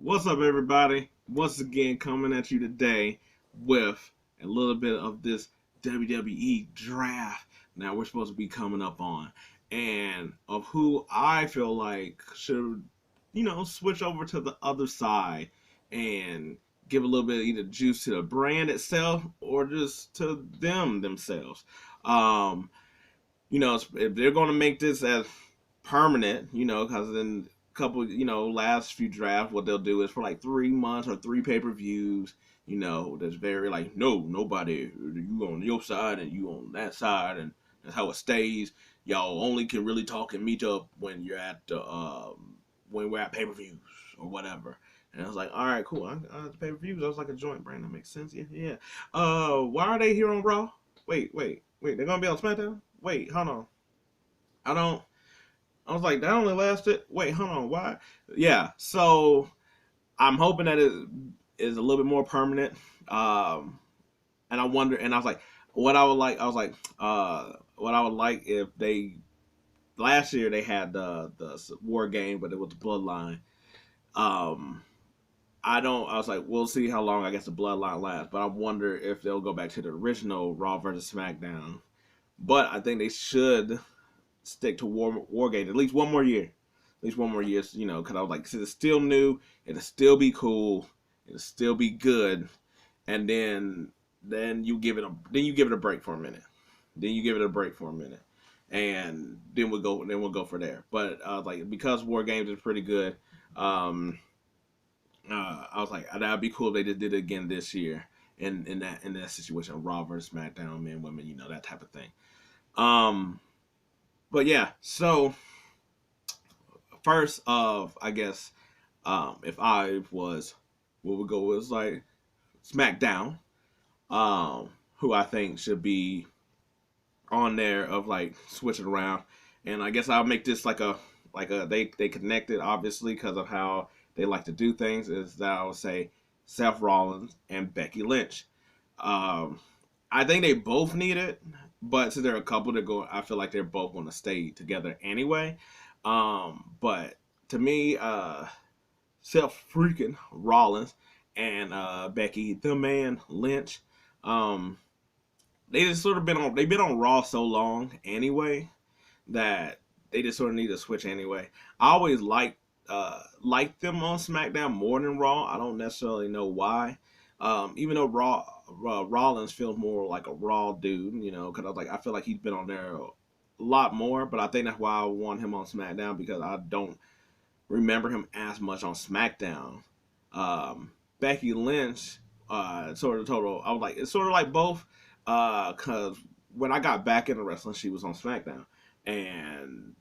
What's up, everybody? Once again, coming at you today with a little bit of this WWE Draft. Now, we're supposed to be coming up on, and of who I feel like should, switch over to the other side and give a little bit of either juice to the brand itself or just to themselves. Um, if they're going to make this as permanent, because then couple, last few drafts, what they'll do is for like 3 months or three pay-per-views, that's very like, no, nobody, you on your side and you on that side, and that's how it stays. Y'all only can really talk and meet up when you're at the, when we're at pay-per-views or whatever. And I was like, all right, cool. The pay-per-views, I was like a joint brand. That makes sense. Yeah. Why are they here on Raw? Wait. They're gonna be on SmackDown? Wait, hold on. I was like, that only lasted. Wait, hold on. Why? Yeah. So I'm hoping that it is a little bit more permanent. And I wonder. And I was like, what I would like. I was like, what I would like if they last year they had the war game, but it was the bloodline. I was like, we'll see how long I guess the bloodline lasts, but I wonder if they'll go back to the original Raw versus SmackDown. But I think they should stick to war game at least one more year. At least one more year, because I was like, it's still new, it'll still be cool, it'll still be good, and then you give it a break for a minute. And then we'll go for there. But I was like, because war games is pretty good, I was like, that'd be cool if they just did it again this year in that situation, Raw versus SmackDown, men, women, that type of thing. But yeah, so first of, I guess, if I was, what would go was like SmackDown, who I think should be on there of like switching around, and I guess I'll make this like a they connected obviously because of how they like to do things. Is that I would say Seth Rollins and Becky Lynch. I think they both need it, but since there are a couple that go, I feel like they're both going to stay together anyway. But to me, Seth freaking Rollins and Becky the Man Lynch, they just sort of they've been on Raw so long anyway that they just sort of need to switch anyway. I always liked them on SmackDown more than Raw. I don't necessarily know why. Even though Rollins feels more like a Raw dude, because I was like, I feel like he's been on there a lot more, but I think that's why I want him on SmackDown because I don't remember him as much on SmackDown. Becky Lynch, sort of total. I was like, it's sort of like both, because when I got back into wrestling, she was on SmackDown, and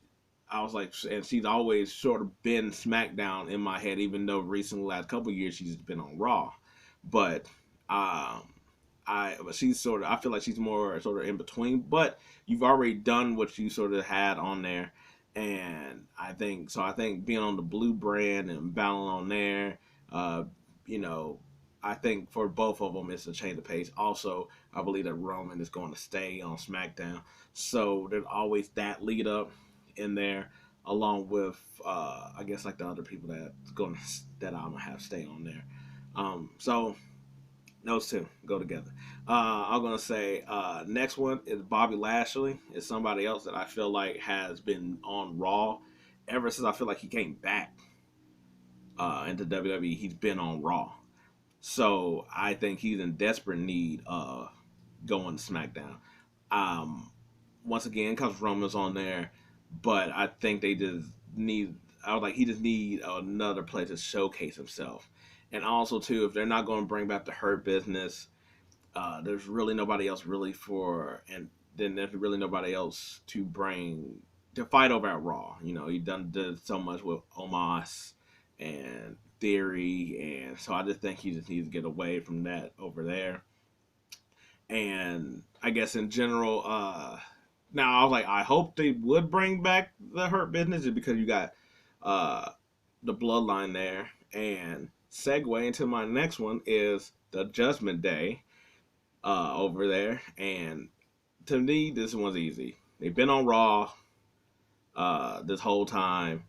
I was like, and she's always sort of been SmackDown in my head, even though recently, last couple of years, she's been on Raw. But she's sort of, I feel like she's more sort of in between. But you've already done what you sort of had on there, and I think being on the blue brand and battling on there, I think for both of them it's a change of pace. Also, I believe that Roman is going to stay on SmackDown, so there's always that lead up in there, along with I guess like the other people that I'm gonna have stay on there. So those two go together. I'm gonna say next one is Bobby Lashley. Is somebody else that I feel like has been on Raw ever since I feel like he came back into WWE. He's been on Raw, so I think he's in desperate need of going to SmackDown. Once again, because Roman's on there, but I think they just need. I was like, he just need another place to showcase himself. And also, too, if they're not going to bring back the Hurt Business, there's really nobody else and then there's really nobody else to fight over at Raw. He did so much with Omos and Theory, and so I just think he just needs to get away from that over there. And I guess in general, now I was like, I hope they would bring back the Hurt Business because you got the Bloodline there. And segue into my next one is the Judgment Day over there. And to me, this one's easy. They've been on Raw this whole time.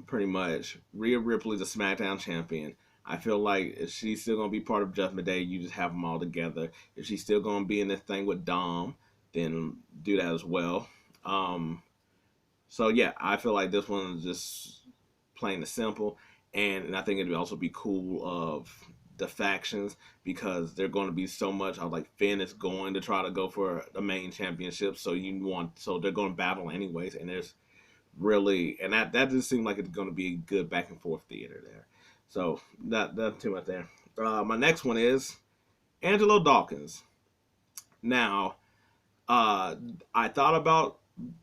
pretty much Rhea Ripley, the SmackDown champion. I feel like if she's still gonna be part of Judgment Day, you just have them all together. If she's still gonna be in this thing with Dom, then do that as well. So yeah, I feel like this one is just plain and simple, and I think it'd also be cool of the factions because they're going to be so much. I was like Finn is going to try to go for the main championship, so they're going to battle anyways, and there's really and that just seems like it's going to be a good back and forth theater there. So that's too much there. My next one is Angelo Dawkins. Now, I thought about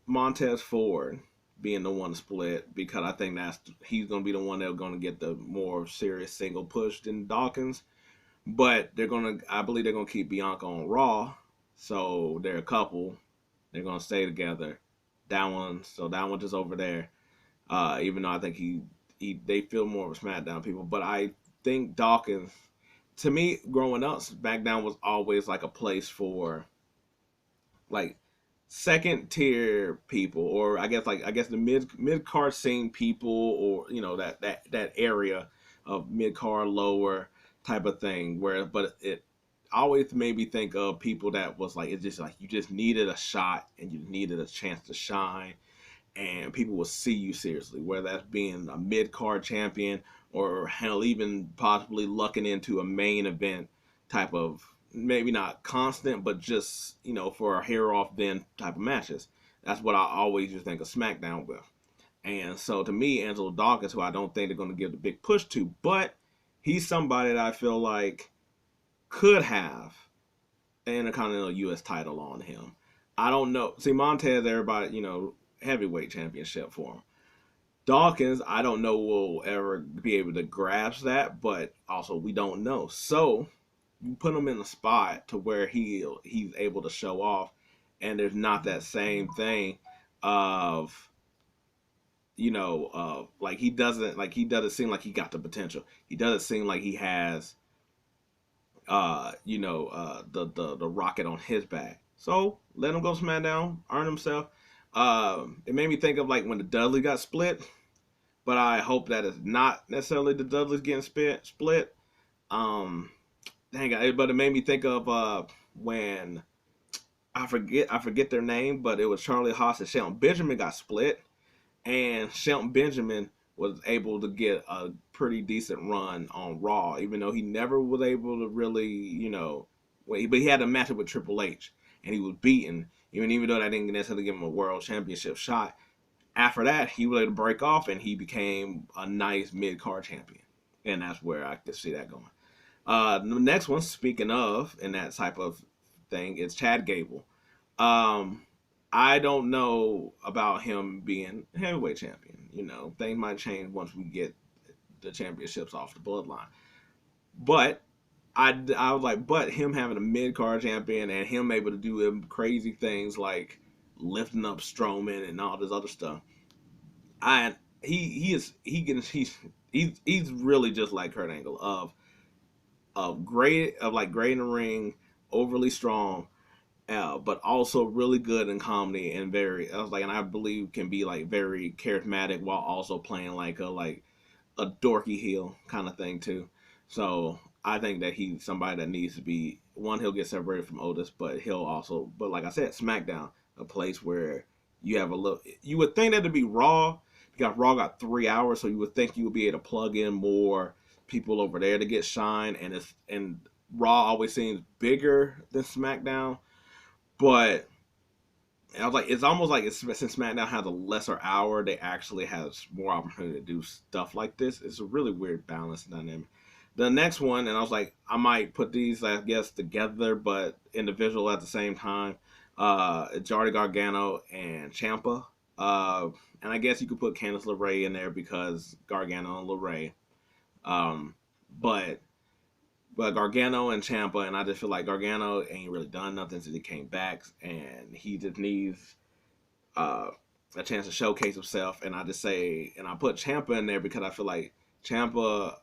Montez Ford being the one to split because I think he's going to be the one that's going to get the more serious single push than Dawkins. But I believe they're going to keep Bianca on Raw, so they're a couple. They're going to stay together. That one just over there. Even though I think they feel more of a SmackDown people, but I think Dawkins, to me, growing up, SmackDown was always like a place for like second tier people, or I guess the mid card scene people, or that area of mid card lower type of thing. But it always made me think of people that was like, it's just like you just needed a shot and you needed a chance to shine, and people will see you seriously, whether that's being a mid card champion or hell, even possibly lucking into a main event type of, maybe not constant, but just, for a hair off then type of matches. That's what I always just think of SmackDown with. And so to me, Angelo Dawkins, who I don't think they're going to give the big push to, but he's somebody that I feel like could have an Intercontinental U.S. title on him. I don't know. See, Montez, everybody, heavyweight championship for him. Dawkins, I don't know will ever be able to grasp that, but also we don't know. So you put him in a spot to where he's able to show off, and there's not that same thing of like he doesn't seem like he got the potential. He doesn't seem like he has the rocket on his back. So let him go SmackDown, earn himself. It made me think of like when the Dudley got split, but I hope that it's not necessarily the Dudleys getting split. But it made me think of when I forget their name, but it was Charlie Haas and Shelton Benjamin got split, and Shelton Benjamin was able to get a pretty decent run on Raw, even though he never was able to really, but he had a matchup with Triple H, and he was beaten, even though that didn't necessarily give him a world championship shot. After that, he was able to break off, and he became a nice mid-card champion, and that's where I could see that going. The next one, speaking of, in that type of thing, is Chadgable. I don't know about him being heavyweight champion. Things might change once we get the championships off the bloodline. But I was like, but him having a mid-card champion and him able to do crazy things like lifting up Strowman and all this other stuff, he's really just like Kurt Angle of great in the ring, overly strong, but also really good in comedy and and I believe can be like very charismatic while also playing like a dorky heel kind of thing too. So I think that he's somebody that needs to be one. He'll get separated from Otis, but like I said, SmackDown, a place where you have a little. You would think that to be Raw because Raw got 3 hours, so you would think you would be able to plug in more people over there to get shine, and Raw always seems bigger than SmackDown. But I was like, it's almost like since SmackDown has a lesser hour, they actually have more opportunity to do stuff like this. It's a really weird balance dynamic. The next one, and I was like, I might put these, I guess, together, but individual at the same time. Johnny Gargano and Ciampa. And I guess you could put Candice LeRae in there because Gargano and LeRae. But Gargano and Ciampa, and I just feel like Gargano ain't really done nothing since he came back, and he just needs a chance to showcase himself. And I put Ciampa in there because I feel like Ciampa,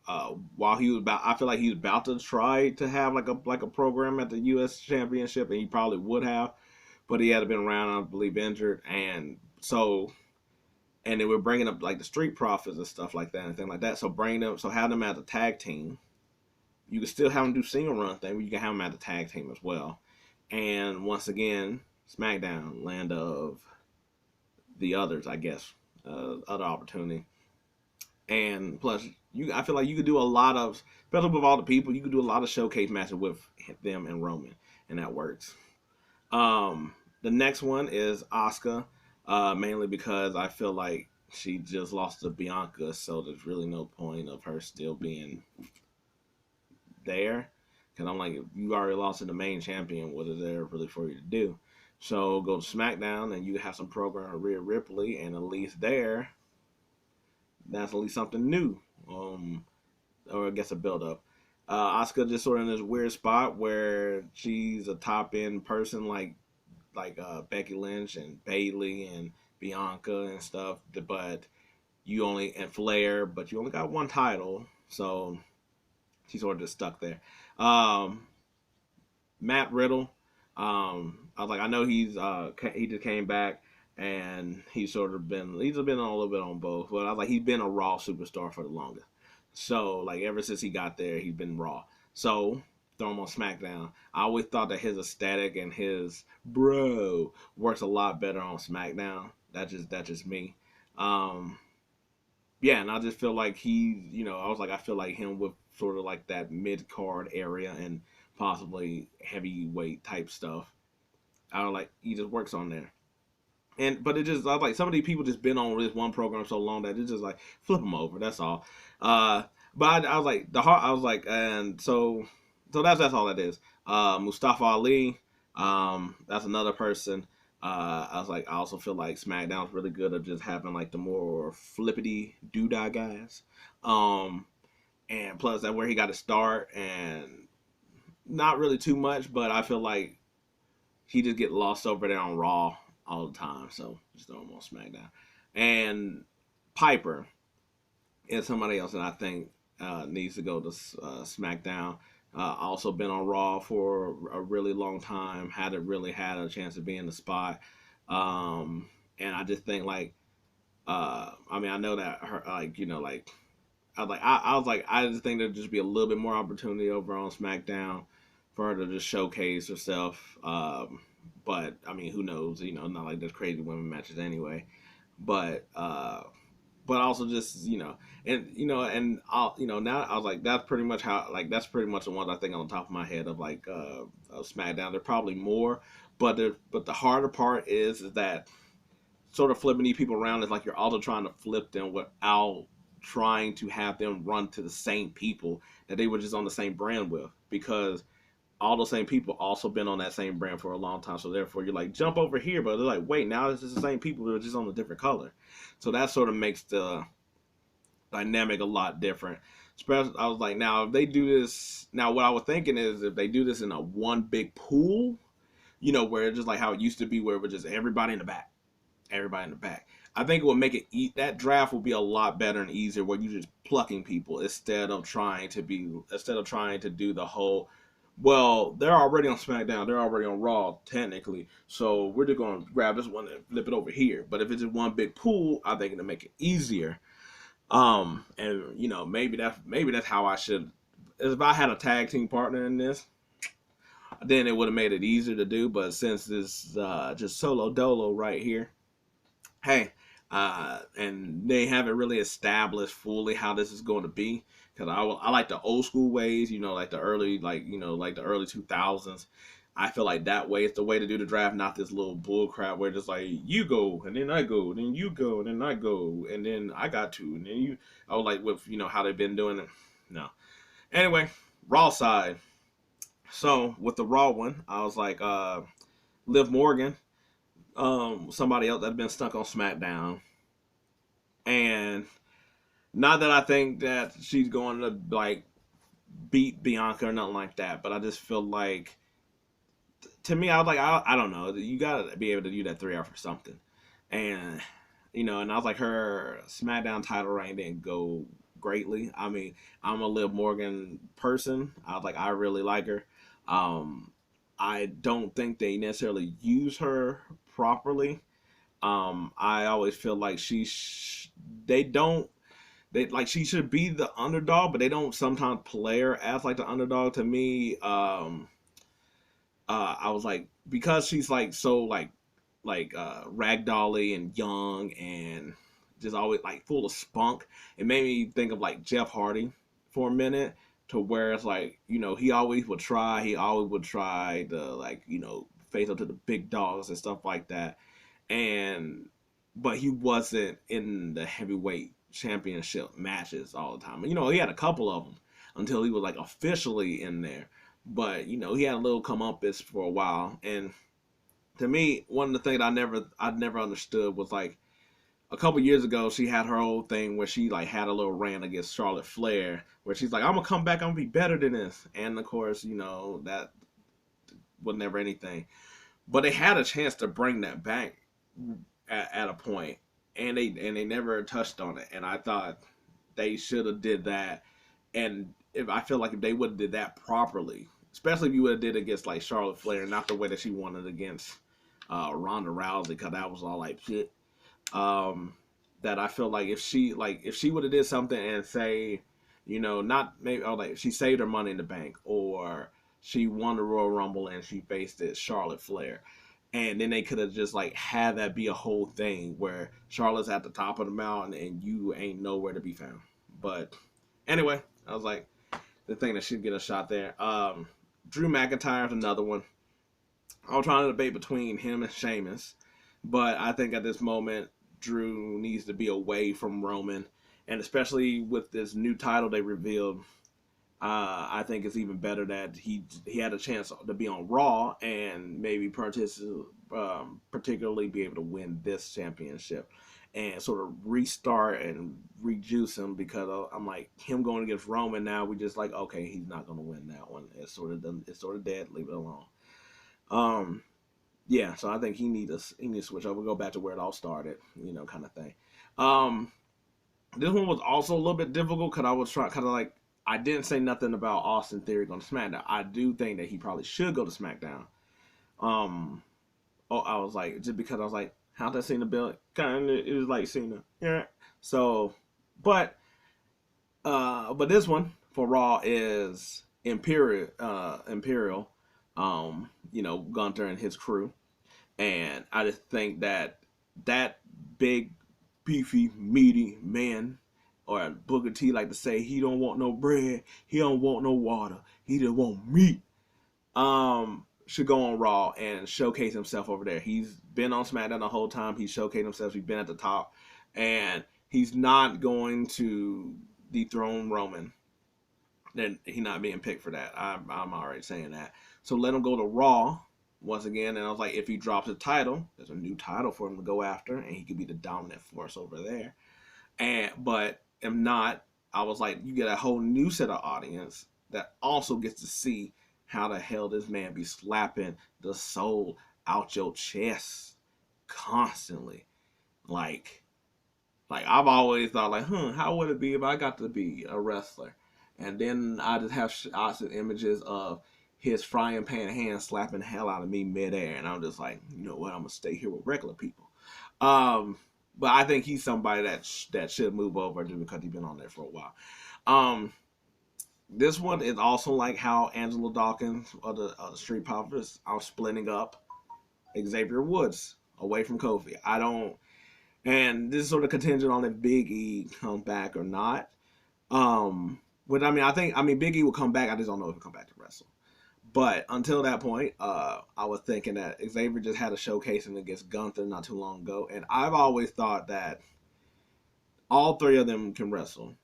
while I feel like he was about to try to have like a program at the U.S. Championship, and he probably would have, but he had been around, I believe, injured, and so and they were bringing up like the Street Profits and stuff like that and things like that. So bring them, so have them as a tag team. You can still have them do single run thing, but you can have them as a tag team as well. And once again, SmackDown, land of the others, I guess, other opportunity. And plus, I feel like you could do a lot of, especially with all the people, you could do a lot of showcase matches with them and Roman, and that works. The next one is Auska, mainly because I feel like she just lost to Bianca, so there's really no point of her still being there. Because I'm like, if you already lost to the main champion, what is there really for you to do? So go to SmackDown, and you have some program with Rhearipley, and at least there, that's at least something new. Or I guess a build up. Auska just sort of in this weird spot where she's a top end person like Becky Lynch and Bayley and Bianca and stuff, but you only and Flair, but you only got one title, so she's sort of just stuck there. Matt Riddle, I was like, I know he just came back and he's been a little bit on both, but I was like, he's been a Raw superstar for the longest. So like ever since he got there, he's been Raw. So throw him on SmackDown. I always thought that his aesthetic and his bro works a lot better on SmackDown. That's just me. Yeah, and I just feel like I feel like him with sort of like that mid card area and possibly heavyweight type stuff. I don't like he just works on there. But I was like some of these people just been on this one program so long that it's just like flip them over. That's all. But I was like and so that's all that is. Mustafaali, that's another person. I was like, I also feel like SmackDown's really good at just having like the more flippity doodah guys. And plus that where he got to start and not really too much, but I feel like he just get lost over there on Raw all the time. So just throw him on SmackDown. And Piper is somebody else that I think needs to go to SmackDown. Also been on Raw for a really long time. Hadn't really had a chance to be in the spot. And I just think like, I mean, I know that her, I just think there'd just be a little bit more opportunity over on SmackDown for her to just showcase herself. But I mean, who knows? Not like there's crazy women matches anyway. But also just and I'll now I was like that's pretty much the ones I think on the top of my head of like of SmackDown. There're probably more, but the harder part is that sort of flipping these people around is like you're also trying to flip them without trying to have them run to the same people that they were just on the same brand with, because all those same people also been on that same brand for a long time. So therefore you're like, jump over here, but they're like, wait, now it's just the same people, they're just on a different color. So that sort of makes the dynamic a lot different. Especially, I was like, now if they do this, now what I was thinking is if they do this in a one big pool, where it's just like how it used to be, where it was just everybody in the back. I think it would make it that draft will be a lot better and easier where you're just plucking people instead of trying to do the whole, well, they're already on SmackDown, they're already on Raw technically, so we're just gonna grab this one and flip it over here. But if it's just one big pool, I think it'll make it easier. And maybe that's how I should. If I had a tag team partner in this, then it would have made it easier to do. But since this just solo dolo right here, hey, and they haven't really established fully how this is going to be. Because I like the old school ways, like the early, like the early 2000s. I feel like that way is the way to do the draft, not this little bull crap where just like you go and then I go, then you go and then I go and then I got to and then you. I was like with how they've been doing it. No. Anyway, Raw side. So with the Raw one, I was like, Liv Morgan, somebody else that's been stuck on SmackDown, and not that I think that she's going to like beat Bianca or nothing like that, but I just feel like, to me, I was like, I don't know, you gotta be able to do that 3 hour for something, and and I was like, her SmackDown title reign didn't go greatly. I mean, I'm a Liv Morgan person. I was like, I really like her. I don't think they necessarily use her properly. I always feel like they don't they like she should be the underdog, but they don't sometimes play her as like the underdog. To me, I was like, because she's like so ragdolly and young and just always like full of spunk. It made me think of like Jeff Hardy for a minute, to where it's like, he always would try. He always would try to like, face up to the big dogs and stuff like that. And but he wasn't in the heavyweight championship matches all the time. He had a couple of them until he was like officially in there. But he had a little comeuppance for a while. And to me, one of the things I never understood was like, a couple years ago, she had her whole thing where she like had a little rant against Charlotte Flair, where she's like, "I'm gonna come back, I'm gonna be better than this," and of course, that was never anything. But they had a chance to bring that back at a point, and they never touched on it. And I thought they should have did that. And if I feel like if they would have did that properly, especially if you would have did it against like Charlotte Flair, not the way that she won it against Ronda Rousey, because that was all like shit. That I feel like if she would have did something and say, not maybe, or like she saved her Money in the Bank, or she won the Royal Rumble and she faced it Charlotte Flair, and then they could have just like had that be a whole thing where Charlotte's at the top of the mountain and you ain't nowhere to be found. But anyway, I was like, the thing that should get a shot there. Drew McIntyre's another one. I was trying to debate between him and Sheamus, but I think at this moment Drew needs to be away from Roman, and especially with this new title they revealed, I think it's even better that he had a chance to be on Raw and maybe particularly be able to win this championship and sort of restart and rejuice him, because I'm like, him going against Roman now, we just like, okay, he's not going to win that one. It's sort of dead. Leave it alone. Yeah, so I think he needs to switch over, go back to where it all started, kind of thing. This one was also a little bit difficult because I was trying kind of like, I didn't say nothing about Austin Theory going to SmackDown. I do think that he probably should go to SmackDown. I was like, just because I was like, how that Cena build? Kind of, it was like Cena, yeah. So, but this one for Raw is Imperial, Gunther and his crew. And I just think that big, beefy, meaty man, or Booker T like to say, he don't want no bread, he don't want no water, he just want meat, should go on Raw and showcase himself over there. He's been on SmackDown the whole time. He's showcased himself. He's been at the top. And he's not going to dethrone Roman. Then he's not being picked for that. I'm already saying that. So let him go to Raw once again. And I was like, if he drops a title, there's a new title for him to go after, and he could be the dominant force over there. But if not, I was like, you get a whole new set of audience that also gets to see how the hell this man be slapping the soul out your chest constantly. Like I've always thought, like, how would it be if I got to be a wrestler? And then I just have shots and images of his frying pan hand slapping the hell out of me midair, and I'm just like, you know what? I'm gonna stay here with regular people. But I think he's somebody that should move over just because he's been on there for a while. This one is also like how Angelodawkins of the Street Profits are splitting up Xavier Woods away from Kofi. And this is sort of contingent on if Big E comes back or not. But I mean Big E will come back. I just don't know if he'll come back to wrestle. But until that point, I was thinking that Xavier just had a showcasing against Gunther not too long ago, and I've always thought that all three of them can wrestle.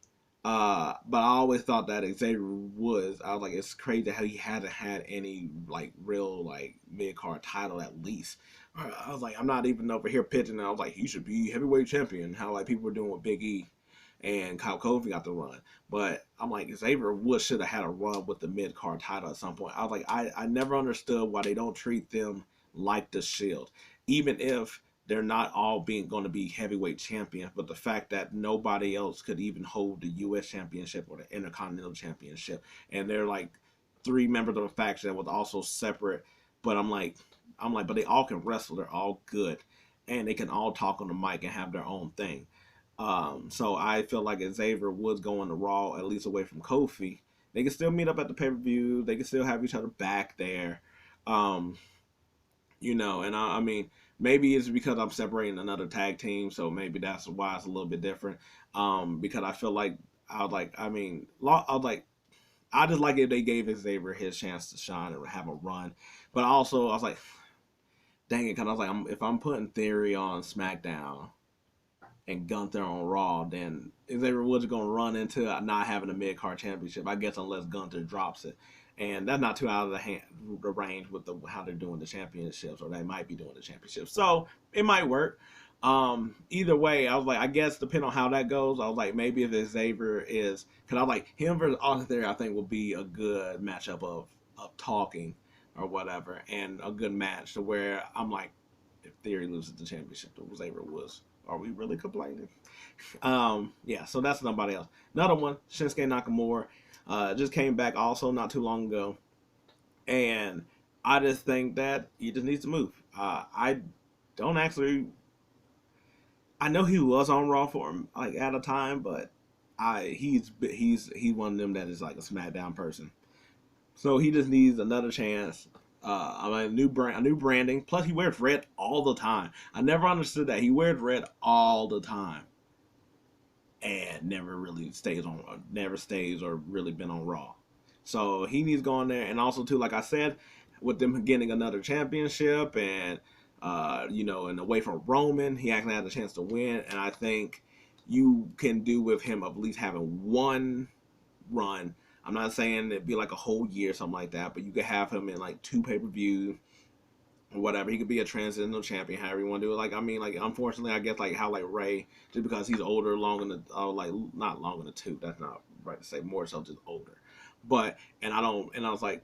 But I always thought that Xavier Woods, I was like, it's crazy how he hadn't had any like real like mid card title at least. I was like, I'm not even over here pitching. I was like, he should be heavyweight champion. How like people were doing with Big E and Kyle Kofi got the run. But I'm like, Xavier Woods should have had a run with the mid card title at some point. I was like, I never understood why they don't treat them like the Shield, even if they're not all going to be heavyweight champions, but the fact that nobody else could even hold the U.S. championship or the Intercontinental championship, and they're like three members of a faction that was also separate. But I'm like, but they all can wrestle. They're all good, and they can all talk on the mic and have their own thing. So I feel like if Xavier Woods going to Raw, at least away from Kofi, they can still meet up at the pay per view. They can still have each other back there. Um, and I mean, maybe it's because I'm separating another tag team, so maybe that's why it's a little bit different. Because I feel like I just like if they gave Xavier his chance to shine and have a run. But also, I was like, dang it, because I was like, if I'm putting Theory on SmackDown and Gunther on Raw, then Xavier Woods is going to run into not having a mid card championship, I guess, unless Gunther drops it. And that's not too out of the range with how they're doing the championships, or they might be doing the championships. So it might work. Either way, I was like, I guess depending on how that goes, I was like, maybe if Xavier is, because I was like, him versus Austin Theory, I think will be a good matchup of talking or whatever, and a good match to where I'm like, if Theory loses the championship to Xavier Woods, are we really complaining? Yeah, so that's somebody else. Another one, Shinsuke Nakamura, just came back also not too long ago, and I just think that he just needs to move. I don't actually. I know he was on Raw for him like at a time, but he's one of them that is like a SmackDown person. So he just needs another chance. A new branding. Plus, he wears red all the time. I never understood that. He wears red all the time, and never stays or really been on Raw. So he needs to go on there, and also too, like I said, with them getting another championship, and and away from Roman, he actually had a chance to win, and I think you can do with him at least having one run. I'm not saying it'd be like a whole year or something like that, but you could have him in like 2 pay-per-views or whatever. He could be a transitional champion, however you want to do it. Like, I mean, like, unfortunately, I guess like how like Ray, just because he's older, long in the like not long in the tooth. That's not right to say. More so, just older. But and I was like,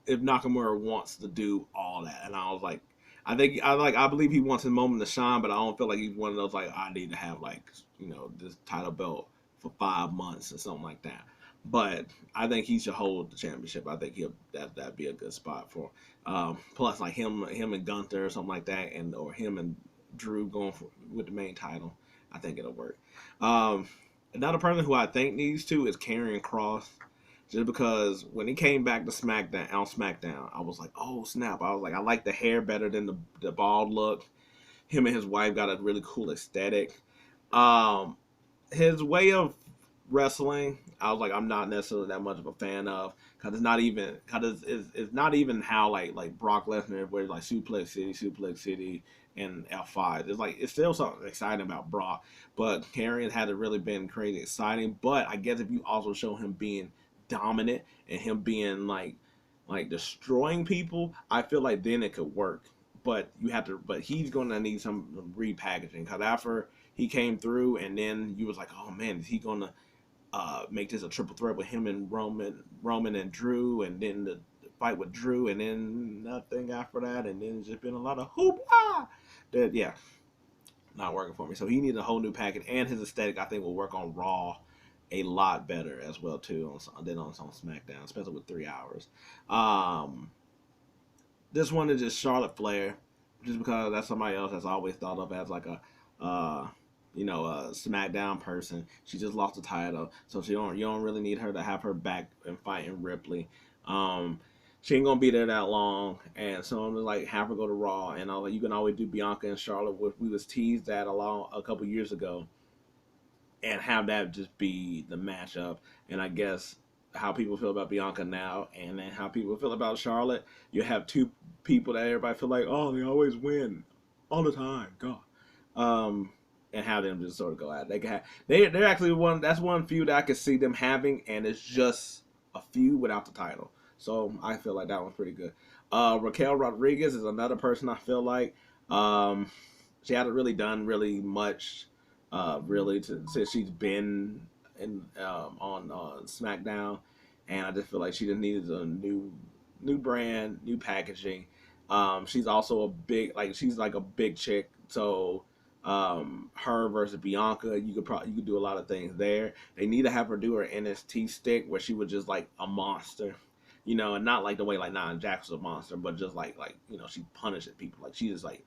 if Nakamura wants to do all that, and I was like, I believe he wants his moment to shine, but I don't feel like he's one of those like I need to have like this title belt for 5 months or something like that. But I think he should hold the championship. I think that'd be a good spot for. Plus, like him and Gunther or something like that, or him and Drew going with the main title. I think it'll work. Another person who I think needs to is Karrion-Kross. Just because when he came back to SmackDown, I was like, oh snap! I was like, I like the hair better than the bald look. Him and his wife got a really cool aesthetic. His way of wrestling, I was like, I'm not necessarily that much of a fan of, because it's not even how like Brock Lesnar, where like Suplex City, and F5. It's still something exciting about Brock, but Karrion hadn't really been crazy exciting. But I guess if you also show him being dominant and him being like destroying people, I feel like then it could work. But he's gonna need some repackaging, because after he came through, and then you was like, oh man, is he gonna make this a triple threat with him and Roman and Drew, and then the fight with Drew, and then nothing after that, and then it's just been a lot of hoopla. That not working for me. So he needs a whole new package, and his aesthetic I think will work on Raw a lot better as well too than on SmackDown, especially with 3 hours. This one is just Charlotte Flair, just because that's somebody else that's always thought of as like a a SmackDown person. She just lost the title, so you don't really need her to have her back and fighting Ripley. She ain't gonna be there that long, and so I'm just like have her go to Raw, and you can always do Bianca and Charlotte. We was teased that a couple years ago, and have that just be the matchup. And I guess how people feel about Bianca now, and then how people feel about Charlotte. You have 2 people that everybody feel like, oh, they always win all the time. God. And have them just sort of go at it. They're actually that's one feud that I could see them having, and it's just a feud without the title. So I feel like that one's pretty good. Raquelrodriguez is another person I feel like. She hasn't really done really much since she's been on SmackDown, and I just feel like she just needed a new brand, new packaging. She's also she's like a big chick, so her versus Bianca, you could do a lot of things there. They need to have her do her NXT stick where she was just like a monster, and not like the way like Nia Jax was a monster, but just like she punishes people. Like she just like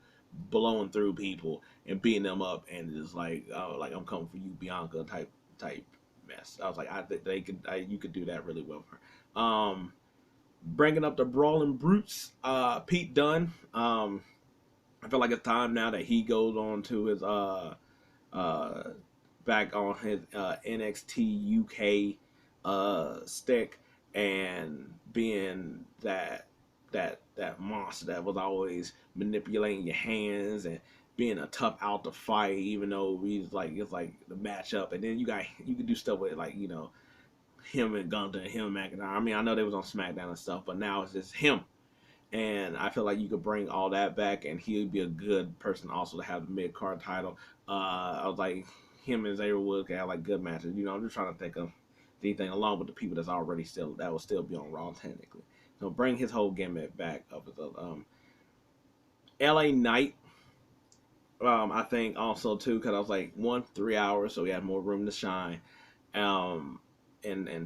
blowing through people and beating them up, and just like I'm coming for you, Bianca type mess. I was like, I think you could do that really well for her. Bringing up the brawling brutes, Petedunne. I feel like it's time now that he goes on to his uh back on his NXT UK stick, and being that monster that was always manipulating your hands and being a tough out to fight, even though he's like, it's like the matchup, and then you can do stuff with, like, you know, him and Gunther and him and McIntyre. I mean, I know they was on SmackDown and stuff, but now it's just him. And I feel like you could bring all that back, and he'd be a good person also to have the mid card title. I was like, him and Xavier Woods could have like good matches. You know, I'm just trying to think of anything along with the people that's already that will still be on Raw technically. So bring his whole gimmick back up with LA Knight. I think also too, because I was like 3 hours, so he had more room to shine, and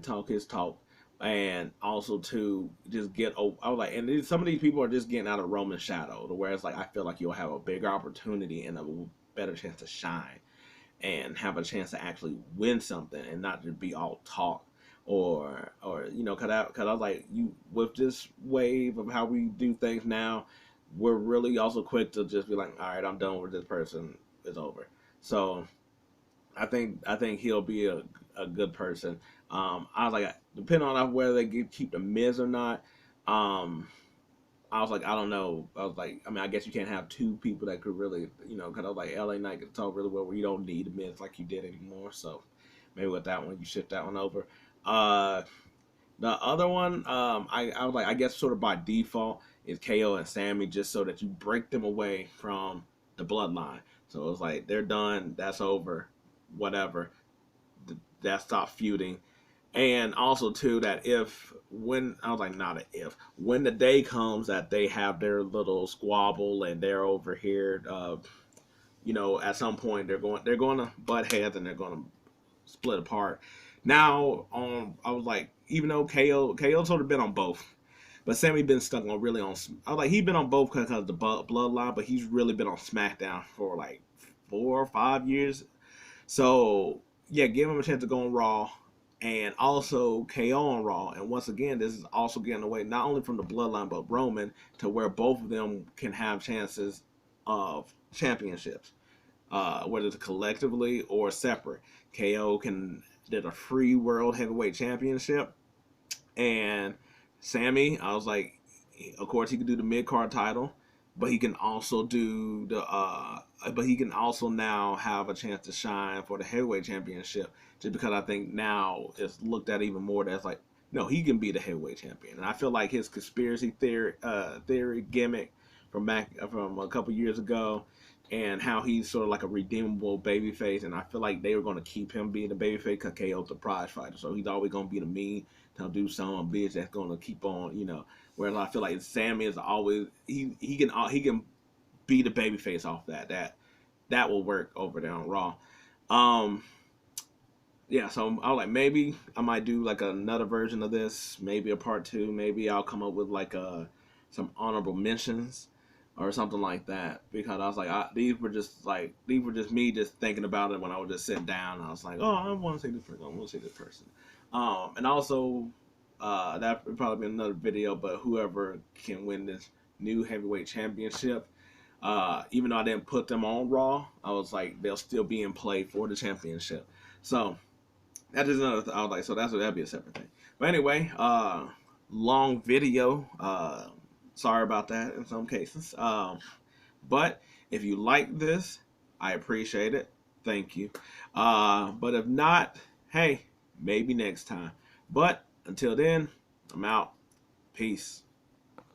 talk his talk. And also to just get, I was like, and some of these people are just getting out of Roman's shadow, to where it's like I feel like you'll have a bigger opportunity and a better chance to shine, and have a chance to actually win something, and not just be all talk, or you know, cause I was like, you, with this wave of how we do things now, we're really also quick to just be like, all right, I'm done with this person, it's over. So I think he'll be a good person. I was like, depending on whether they keep the Miz or not, I was like, I don't know. I was like, I mean, I guess you can't have two people that could really, you know, because I was like, LA Knight could talk really well where you don't need the Miz like you did anymore. So maybe with that one, you shift that one over. The other one, I was like, I guess sort of by default is KO and Sammy, just so that you break them away from the bloodline. So it was like, they're done, that's over, whatever. That stopped feuding. And also too, that when the day comes that they have their little squabble and they're over here, you know, at some point they're going to butt heads and they're going to split apart. Now, I was like, even though KO sort of been on both, but Sammy been stuck on really on. I was like, he's been on both because of the bloodline, but he's really been on SmackDown for like 4 or 5 years. So yeah, give him a chance to go on Raw, and also KO on Raw. And once again, this is also getting away not only from the bloodline but Roman, to where both of them can have chances of championships, whether it's collectively or separate. KO did a free world heavyweight championship, and Sammy, I was like, of course he could do the mid card title, but he can also do but he can also now have a chance to shine for the heavyweight championship, just because I think now it's looked at even more that's like, no, he can be the heavyweight champion. And I feel like his conspiracy theory gimmick from a couple years ago, and how he's sort of like a redeemable babyface, and I feel like they were going to keep him being the babyface because KO's the prize fighter, so he's always going to be the mean, to do some bitch that's going to keep on, you know. Whereas I feel like Sammy is always he can be the babyface off that will work over there on Raw. Yeah, so I was like, maybe I might do like another version of this, maybe a part 2. Maybe I'll come up with like some honorable mentions or something like that, because I was like, these were just me just thinking about it when I was just sitting down. I was like, oh, I want to see this person. I want to see this person. And also, that would probably be another video, but whoever can win this new heavyweight championship, even though I didn't put them on Raw, I was like, they'll still be in play for the championship. So that is another. I was like, so that'd be a separate thing. But anyway, long video. Sorry about that in some cases. But if you like this, I appreciate it. Thank you. But if not, hey, maybe next time. But until then, I'm out. Peace.